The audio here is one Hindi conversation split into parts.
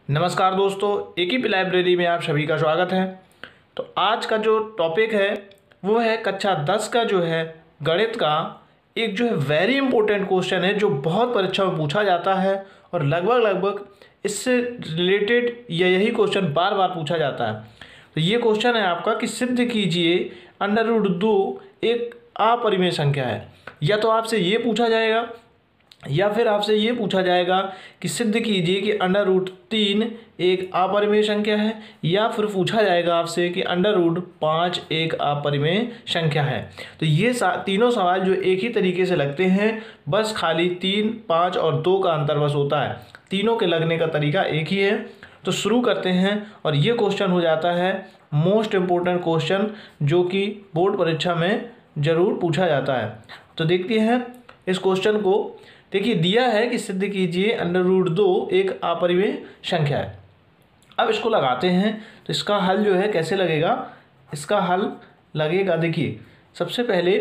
नमस्कार दोस्तों, एकीपी लाइब्रेरी में आप सभी का स्वागत है। तो आज का जो टॉपिक है वो है कक्षा 10 का जो है गणित का एक जो है वेरी इंपॉर्टेंट क्वेश्चन है जो बहुत परीक्षा में पूछा जाता है और लगभग इससे रिलेटेड यही क्वेश्चन बार बार पूछा जाता है। तो ये क्वेश्चन है आपका कि सिद्ध कीजिए √2 एक अपरिमेय संख्या है। या तो आपसे ये पूछा जाएगा या फिर आपसे ये पूछा जाएगा कि सिद्ध कीजिए कि √3 एक अपरिमेय संख्या है, या फिर पूछा जाएगा आपसे कि √5 एक अपरिमेय संख्या है। तो ये तीनों सवाल जो एक ही तरीके से लगते हैं, बस खाली 3, 5 और 2 का अंतर बस होता है। तीनों के लगने का तरीका एक ही है। तो शुरू करते हैं और ये क्वेश्चन हो जाता है मोस्ट इम्पोर्टेंट क्वेश्चन जो कि बोर्ड परीक्षा में ज़रूर पूछा जाता है। तो देखते हैं इस क्वेश्चन को। देखिए, दिया है कि सिद्ध कीजिए √2 एक अपरिमेय संख्या है। अब इसको लगाते हैं तो इसका हल जो है कैसे लगेगा, इसका हल लगेगा। देखिए, सबसे पहले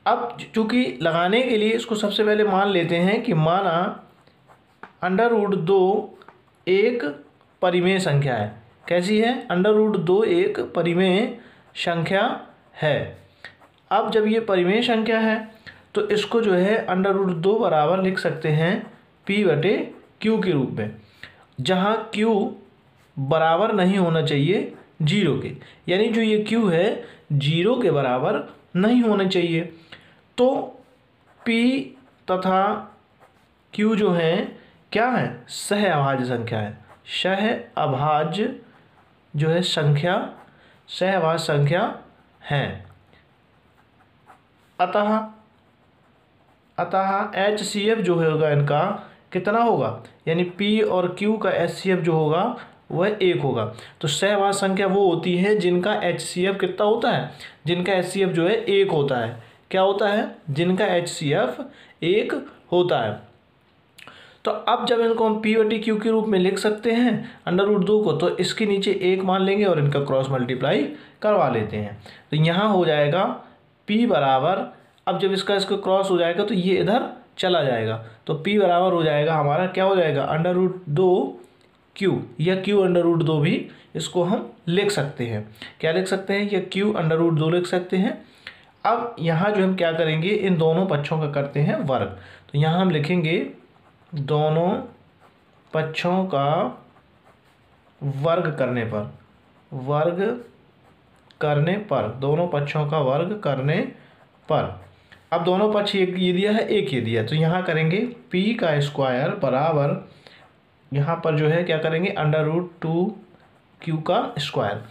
अब चूँकि लगाने के लिए इसको सबसे पहले मान लेते हैं कि माना √2 एक परिमेय संख्या है। कैसी है? √2 एक परिमेय संख्या है। अब जब ये परिमेय संख्या है तो इसको जो है √2 बराबर लिख सकते हैं P/Q के रूप में, जहाँ Q बराबर नहीं होना चाहिए 0 के, यानी जो ये Q है 0 के बराबर नहीं होना चाहिए। तो P तथा Q जो है क्या है? सहअभाज्य संख्या है। सहअभाज्य जो है संख्या, सहअभाज्य संख्या है। अतः HCF जो होगा इनका कितना होगा, यानी P और Q का HCF जो होगा वह 1 होगा। तो सहअभाज्य संख्या वो होती है जिनका HCF कितना होता है, जिनका HCF जो है 1 होता है। क्या होता है? जिनका HCF 1 होता है। तो अब जब इनको हम P/Q के रूप में लिख सकते हैं √2 को, तो इसके नीचे 1 मान लेंगे और इनका क्रॉस मल्टीप्लाई करवा लेते हैं। तो यहाँ हो जाएगा P बराबर, अब जब इसका क्रॉस हो जाएगा तो ये इधर चला जाएगा, तो P बराबर हो जाएगा हमारा, क्या हो जाएगा? √2Q, या Q√2 भी इसको हम लिख सकते हैं। क्या लिख सकते हैं? या Q√2 लिख सकते हैं। अब यहाँ जो हम क्या करेंगे, इन दोनों पक्षों का करते हैं वर्ग। तो यहाँ हम लिखेंगे दोनों पक्षों का वर्ग करने पर, दोनों पक्षों का वर्ग करने पर। अब दोनों पक्ष ये दिया है, एक ये दिया है, तो यहाँ करेंगे P का स्क्वायर बराबर, यहाँ पर जो है क्या करेंगे √2Q का स्क्वायर।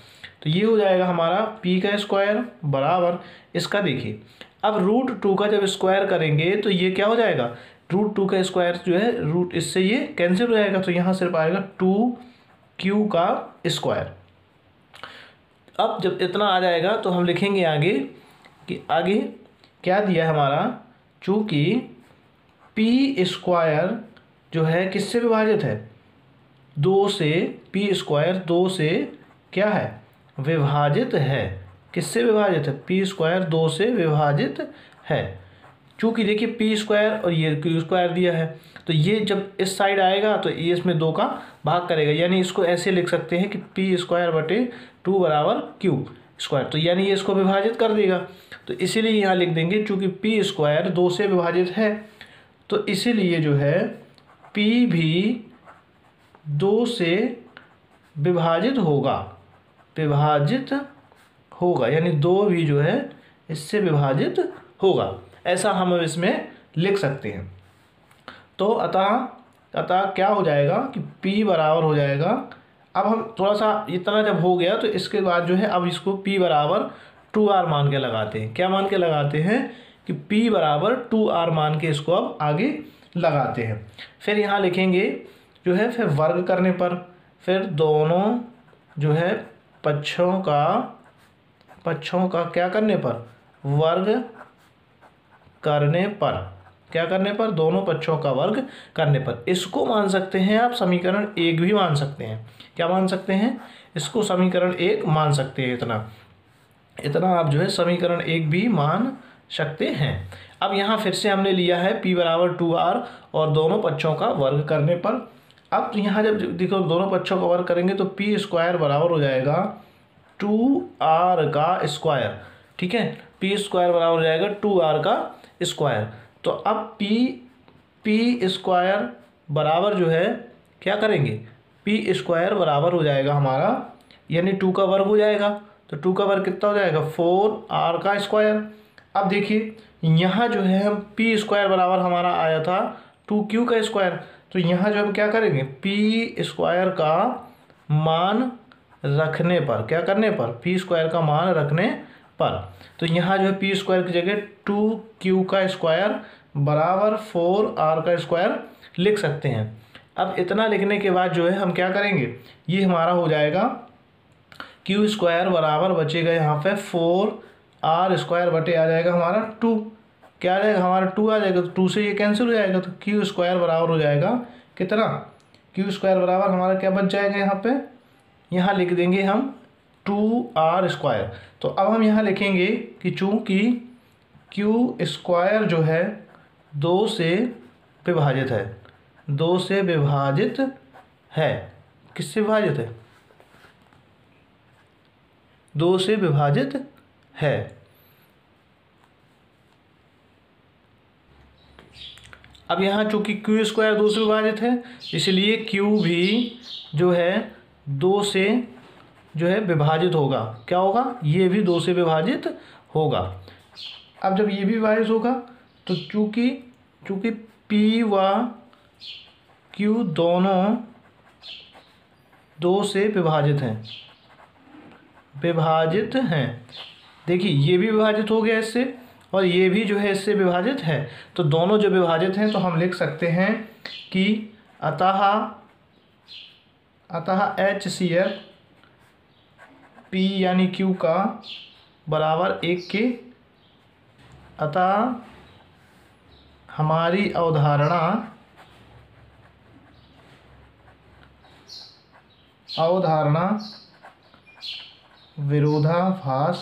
तो ये हो जाएगा हमारा P का स्क्वायर बराबर इसका। देखिए, अब √2 का जब स्क्वायर करेंगे तो ये क्या हो जाएगा, √2 का स्क्वायर जो है रूट, इससे ये कैंसिल हो जाएगा, तो यहाँ सिर्फ आएगा 2Q का स्क्वायर। अब जब इतना आ जाएगा तो हम लिखेंगे आगे कि आगे क्या दिया है हमारा, चूँकि P स्क्वायर जो है किससे विभाजित है, 2 से। P स्क्वायर 2 से क्या है, विभाजित है। किससे विभाजित है? P स्क्वायर 2 से विभाजित है। चूँकि देखिए P स्क्वायर और ये Q स्क्वायर दिया है, तो ये जब इस साइड आएगा तो ये इसमें 2 का भाग करेगा, यानी इसको ऐसे लिख सकते हैं कि P²/2 बराबर Q स्क्वायर। तो यानी ये इसको विभाजित कर देगा, तो इसीलिए यहाँ लिख देंगे चूँकि P स्क्वायर 2 से विभाजित है, तो इसीलिए जो है P भी 2 से विभाजित होगा, यानी 2 भी जो है इससे विभाजित होगा। ऐसा हम अब इसमें लिख सकते हैं। तो अतः क्या हो जाएगा कि P बराबर हो जाएगा, अब हम थोड़ा सा इतना जब हो गया तो इसके बाद जो है अब इसको P बराबर 2R मान के लगाते हैं। क्या मान के लगाते हैं कि P बराबर 2R मान के इसको अब आगे लगाते हैं। फिर यहाँ लिखेंगे जो है, फिर वर्ग करने पर, फिर दोनों जो है पक्षों का क्या करने पर, वर्ग करने पर। क्या करने पर? दोनों पक्षों का वर्ग करने पर। इसको मान सकते हैं आप समीकरण 1 भी मान सकते हैं। क्या मान सकते हैं? इसको समीकरण 1 मान सकते हैं। इतना आप जो है समीकरण 1 भी मान सकते हैं। अब यहाँ फिर से हमने लिया है P बराबर 2R और दोनों पक्षों का वर्ग करने पर। अब यहाँ जब देखो दोनों पक्षों को वर्ग करेंगे तो पी स्क्वायर बराबर हो जाएगा 2r का स्क्वायर। ठीक है, पी स्क्वायर बराबर हो जाएगा 2r का स्क्वायर। तो अब पी स्क्वायर बराबर जो है क्या करेंगे, पी स्क्वायर बराबर हो जाएगा हमारा, यानी 2 का वर्ग हो जाएगा। तो 2 का वर्ग कितना हो जाएगा, 4r का स्क्वायर। अब देखिए यहाँ जो है हम पी स्क्वायर बराबर हमारा आया था 2q का स्क्वायर, तो यहाँ जो हम क्या करेंगे, पी स्क्वायर का मान रखने पर, क्या करने पर, पी स्क्वायर का मान रखने पर, तो यहाँ जो है पी स्क्वायर की जगह 2q का स्क्वायर बराबर 4r का स्क्वायर लिख सकते हैं। अब इतना लिखने के बाद जो है हम क्या करेंगे, ये हमारा हो जाएगा q स्क्वायर बराबर बचेगा यहाँ पे 4r स्क्वायर बटे आ जाएगा हमारा 2, क्या आ जाएगा हमारा 2 आ जाएगा, तो 2 से ये कैंसिल हो जाएगा, तो q स्क्वायर बराबर हो जाएगा कितना, q स्क्वायर बराबर हमारा क्या बच जाएगा यहाँ पे, यहाँ लिख देंगे हम 2r स्क्वायर। तो अब हम यहाँ लिखेंगे कि चूँकि q स्क्वायर जो है 2 से विभाजित है, 2 से विभाजित है, किससे विभाजित है, 2 से विभाजित है। अब यहाँ चूँकि q स्क्वायर 2 से विभाजित है, इसलिए q भी जो है 2 से जो है विभाजित होगा, क्या होगा, ये भी 2 से विभाजित होगा। अब जब ये भी विभाजित होगा तो चूँकि p व q दोनों 2 से विभाजित हैं, देखिए ये भी विभाजित हो गया इससे और ये भी जो है इससे विभाजित है, तो दोनों जो विभाजित हैं तो हम लिख सकते हैं कि अतः HCl P यानी Q का बराबर 1 के, अतः हमारी अवधारणा विरोधाभास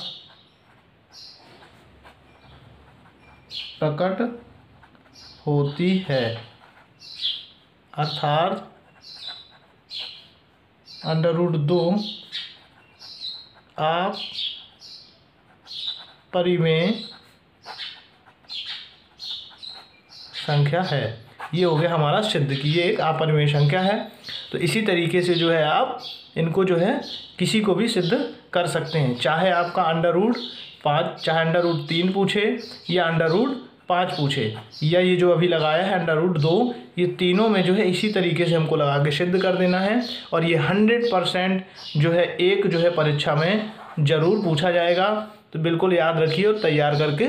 प्रकट होती है, अर्थात √2 अपरिमेय संख्या है। ये हो गया हमारा सिद्ध कि ये एक अपरिमेय संख्या है। तो इसी तरीके से जो है आप इनको जो है किसी को भी सिद्ध कर सकते हैं, चाहे आपका √5 चाहे √3 पूछे या √5 पूछे, या ये जो अभी लगाया है √2, ये तीनों में जो है इसी तरीके से हमको लगा के सिद्ध कर देना है। और ये 100% जो है एक जो है परीक्षा में ज़रूर पूछा जाएगा, तो बिल्कुल याद रखिए और तैयार करके